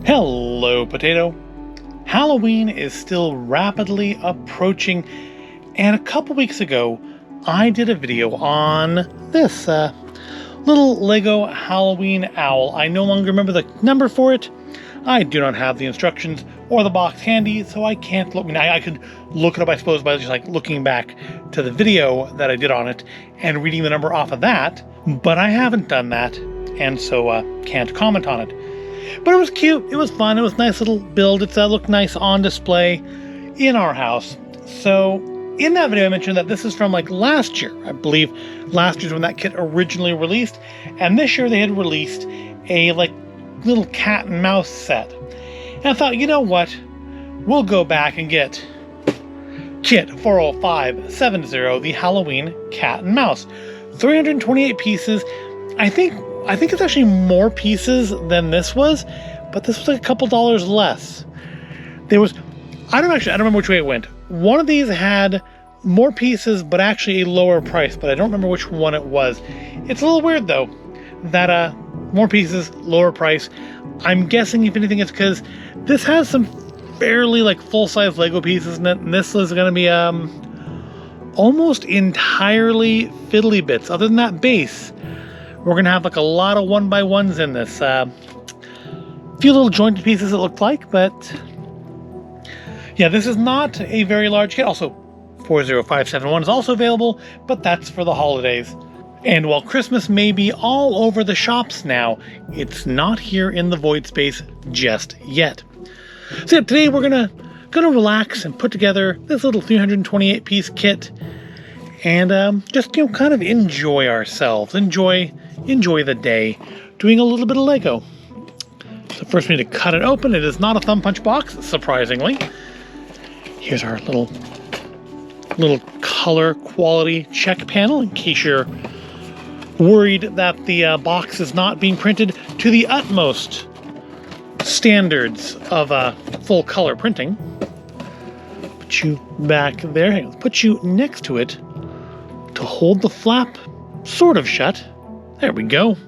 Hello, Potato. Halloween is still rapidly approaching, and a couple weeks ago, I did a video on this little Lego Halloween owl. I no longer remember the number for it. I do not have the instructions or the box handy, so I can't look. I could look it up, I suppose, by just like looking back to the video that I did on it and reading the number off of that, but I haven't done that, and so can't comment on it. But it was cute, it was fun, it was a nice little build. It looked nice on display in our house. So in that video I mentioned that this is from like last year. I believe last year's when that kit originally released, and this year they had released a like little cat and mouse set. And I thought, you know what, we'll go back and get kit 40570, the Halloween cat and mouse. 328 pieces. I think it's actually more pieces than this was, but this was like a couple dollars less. There was, I don't remember which way it went. One of these had more pieces, but actually a lower price, but I don't remember which one it was. It's a little weird though, that more pieces, lower price. I'm guessing, if anything, it's because this has some fairly like full-size Lego pieces in it, and this is going to be almost entirely fiddly bits. Other than that base, we're going to have like a lot of 1x1s in this. A few little jointed pieces it looked like, but yeah, this is not a very large kit. Also, 40571 is also available, but that's for the holidays. And while Christmas may be all over the shops now, it's not here in the void space just yet. So yeah, today we're gonna relax and put together this little 328 piece kit and just kind of enjoy ourselves, enjoy the day doing a little bit of Lego. So first we need to cut it open. It is not a thumb punch box, surprisingly. Here's our little color quality check panel in case you're worried that the box is not being printed to the utmost standards of full color printing. Put you back there. Hang on, let's put you next to it to hold the flap sort of shut. There we go.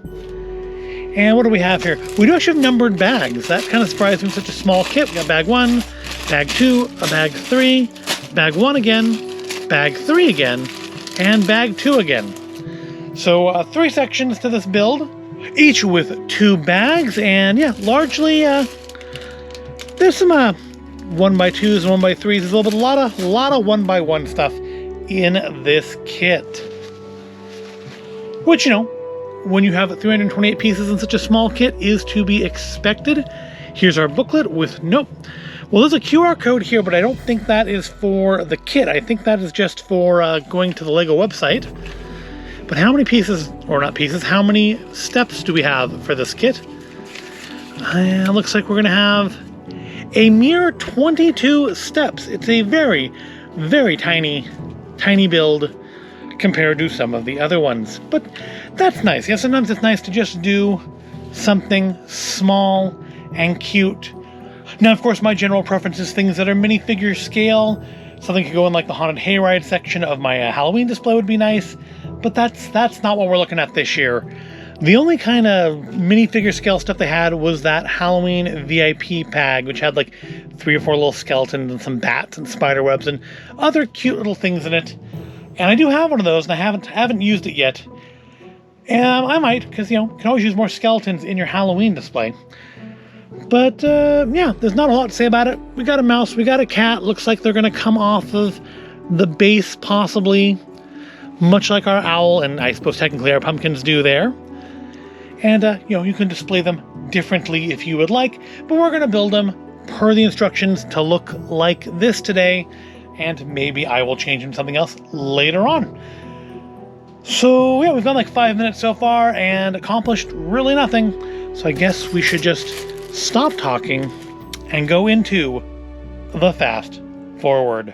And what do we have here? We do actually have numbered bags. That kind of surprised me in such a small kit. We got bag 1, bag 2, a bag 3, bag 1 again, bag 3 again, and bag 2 again. So 3 sections to this build, each with 2 bags, and yeah, largely there's some 1x2s and 1x3s. There's a lot of 1x1 stuff in this kit, which, you know, when you have 328 pieces in such a small kit, is to be expected. Here's our booklet with well, there's a QR code here, but I don't think that is for the kit. I think that is just for going to the Lego website. But how many pieces, or not pieces, how many steps do we have for this kit? It looks like we're going to have a mere 22 steps. It's a very, very tiny build compared to some of the other ones. But that's nice. Yeah, sometimes it's nice to just do something small and cute. Now, of course, my general preference is things that are minifigure scale. Something could go in like the Haunted Hayride section of my Halloween display would be nice, but that's not what we're looking at this year. The only kind of minifigure scale stuff they had was that Halloween VIP bag, which had like 3 or 4 little skeletons and some bats and spider webs and other cute little things in it. And I do have one of those, and I haven't used it yet. And I might, because, you know, you can always use more skeletons in your Halloween display. But, yeah, there's not a lot to say about it. We got a mouse, we got a cat. Looks like they're going to come off of the base, possibly, much like our owl, and I suppose technically our pumpkins do there. And, you know, you can display them differently if you would like, but we're going to build them per the instructions to look like this today, and maybe I will change them to something else later on. So, yeah, we've gone like 5 minutes so far and accomplished really nothing, so I guess we should just stop talking and go into the fast forward.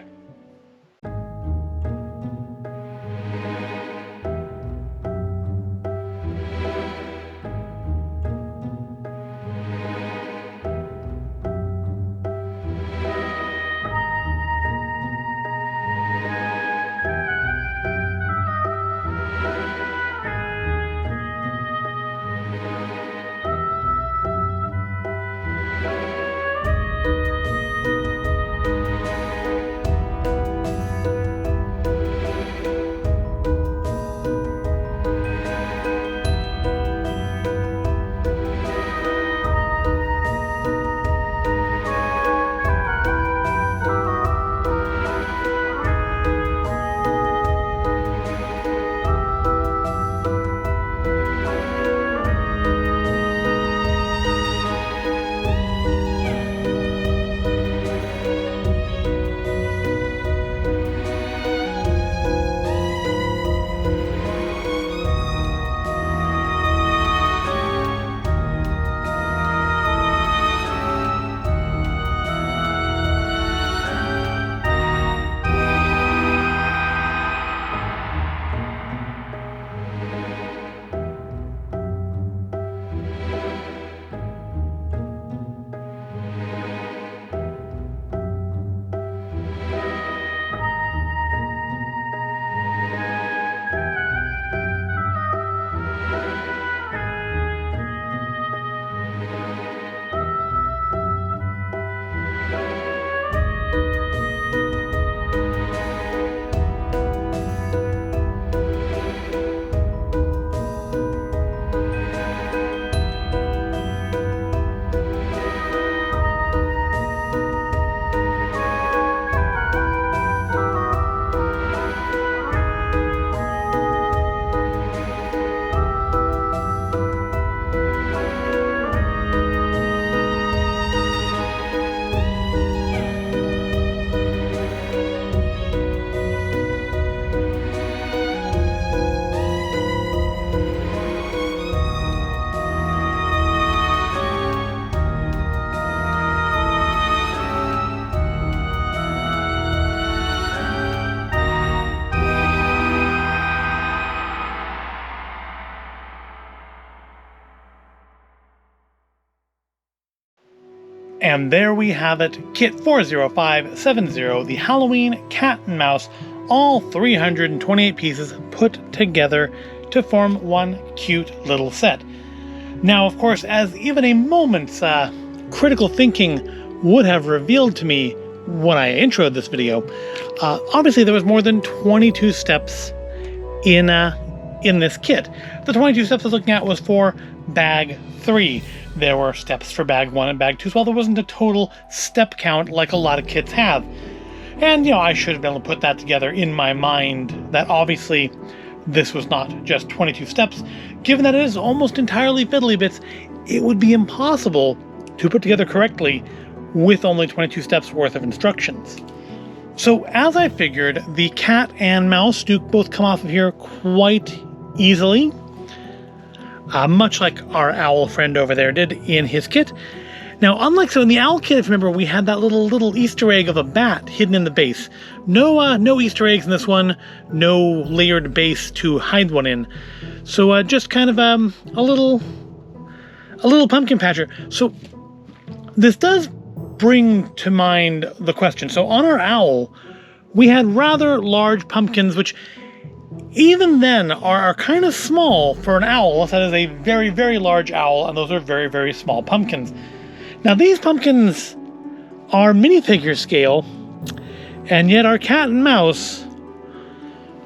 And there we have it, Kit 40570, the Halloween Cat and Mouse, all 328 pieces put together to form one cute little set. Now, of course, as even a moment's critical thinking would have revealed to me when I introed this video, obviously there was more than 22 steps in this kit. The 22 steps I was looking at was for bag 3. There were steps for bag 1 and bag 2, so there wasn't a total step count like a lot of kits have. And, I should have been able to put that together in my mind, that obviously this was not just 22 steps. Given that it is almost entirely fiddly bits, it would be impossible to put together correctly with only 22 steps worth of instructions. So as I figured, the cat and mouse do both come off of here quite easily, much like our owl friend over there did in his kit. Now, unlike so in the owl kit, if you remember, we had that little Easter egg of a bat hidden in the base. No Easter eggs in this one, no layered base to hide one in. So just kind of a little pumpkin patcher. So this does bring to mind the question. So on our owl, we had rather large pumpkins, which even then are kind of small for an owl, unless that is a very, very large owl, and those are very, very small pumpkins. Now, these pumpkins are minifigure scale, and yet our cat and mouse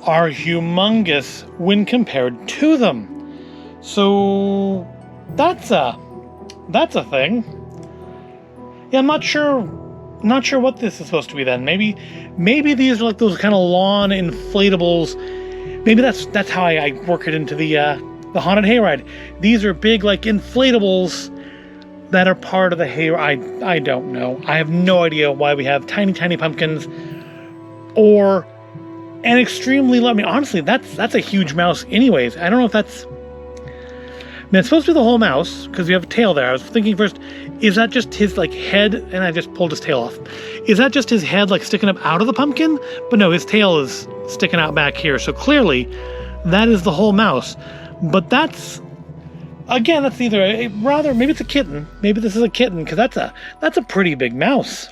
are humongous when compared to them. So that's a thing. Yeah, I'm not sure what this is supposed to be then. Maybe these are like those kind of lawn inflatables. Maybe that's how I work it into the haunted hayride. These are big like inflatables that are part of the hayride. I don't know. I have no idea why we have tiny pumpkins or an extremely low. I mean, honestly, that's a huge mouse anyways. I don't know if that's... I mean, it's supposed to be the whole mouse because you have a tail there. I was thinking first, is that just his like head? And I just pulled his tail off. Is that just his head like sticking up out of the pumpkin? But no, his tail is sticking out back here. So clearly that is the whole mouse. But that's either maybe it's a kitten. Maybe this is a kitten because that's a pretty big mouse.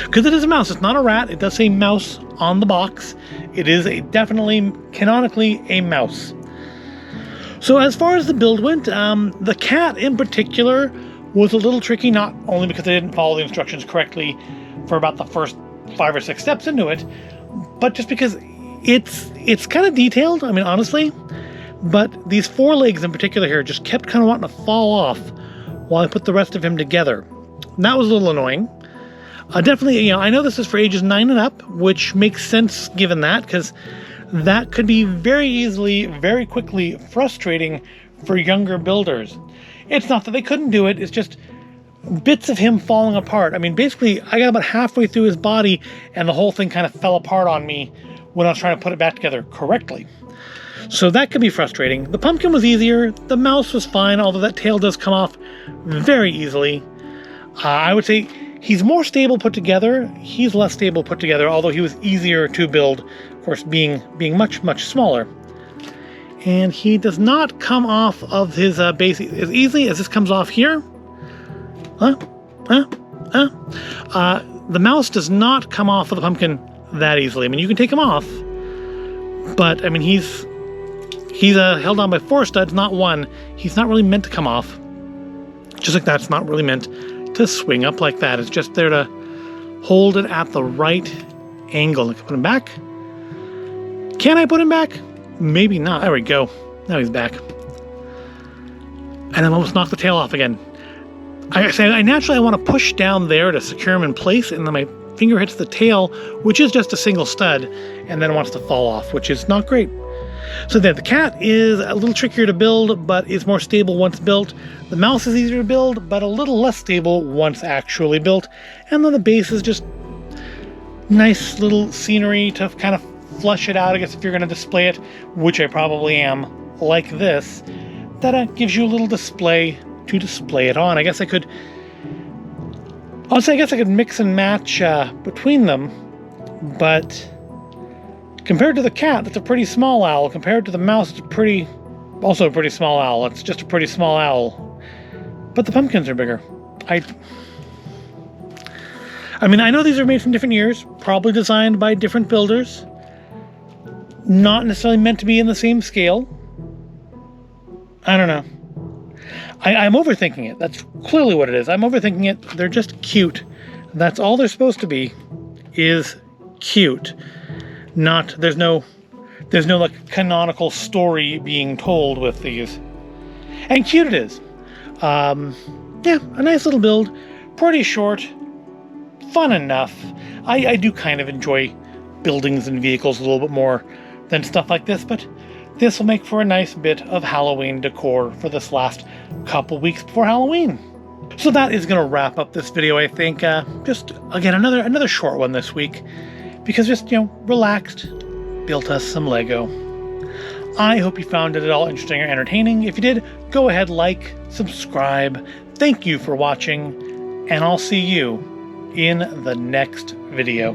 Because it is a mouse. It's not a rat. It does say mouse on the box. It is definitely canonically a mouse. So as far as the build went, the cat in particular was a little tricky, not only because I didn't follow the instructions correctly for about the first 5 or 6 steps into it, but just because it's kind of detailed, I mean, honestly, but these forelegs in particular here just kept kind of wanting to fall off while I put the rest of him together. And that was a little annoying. Definitely, I know this is for ages 9 and up, which makes sense given that, because that could be very easily, very quickly frustrating for younger builders. It's not that they couldn't do it, it's just bits of him falling apart. I mean, basically, I got about halfway through his body and the whole thing kind of fell apart on me when I was trying to put it back together correctly. So that could be frustrating. The pumpkin was easier, the mouse was fine, although that tail does come off very easily. I would say he's more stable put together, he's less stable put together, although he was easier to build, of course, being much, much smaller. And he does not come off of his base as easily as this comes off here. The mouse does not come off of the pumpkin that easily. I mean, you can take him off, but I mean, he's held on by 4 studs, not 1. He's not really meant to come off. Just like that's not really meant to swing up like that. It's just there to hold it at the right angle. I can put him back. Can I put him back? Maybe not. There we go. Now he's back. And I almost knocked the tail off again. I naturally want to push down there to secure him in place, and then my finger hits the tail, which is just a single stud, and then it wants to fall off, which is not great. So then the cat is a little trickier to build, but is more stable once built. The mouse is easier to build, but a little less stable once actually built. And then the base is just nice little scenery to kind of flush it out, I guess, if you're going to display it, which I probably am, like this. That gives you a little display to display it on. I guess I could mix and match between them, but compared to the cat, that's a pretty small owl. Compared to the mouse, it's also a pretty small owl. It's just a pretty small owl. But the pumpkins are bigger. I mean, I know these are made from different years, probably designed by different builders, not necessarily meant to be in the same scale. I don't know. I'm overthinking it. That's clearly what it is. I'm overthinking it. They're just cute. That's all they're supposed to be, is cute. Not, there's no like canonical story being told with these. And cute it is. Yeah, a nice little build. Pretty short. Fun enough. I do kind of enjoy buildings and vehicles a little bit more than stuff like this, but this will make for a nice bit of Halloween decor for this last couple weeks before Halloween. So that is going to wrap up this video, I think. Just, again, another short one this week. Because just, relaxed, built us some Lego. I hope you found it at all interesting or entertaining. If you did, go ahead, like, subscribe. Thank you for watching, and I'll see you in the next video.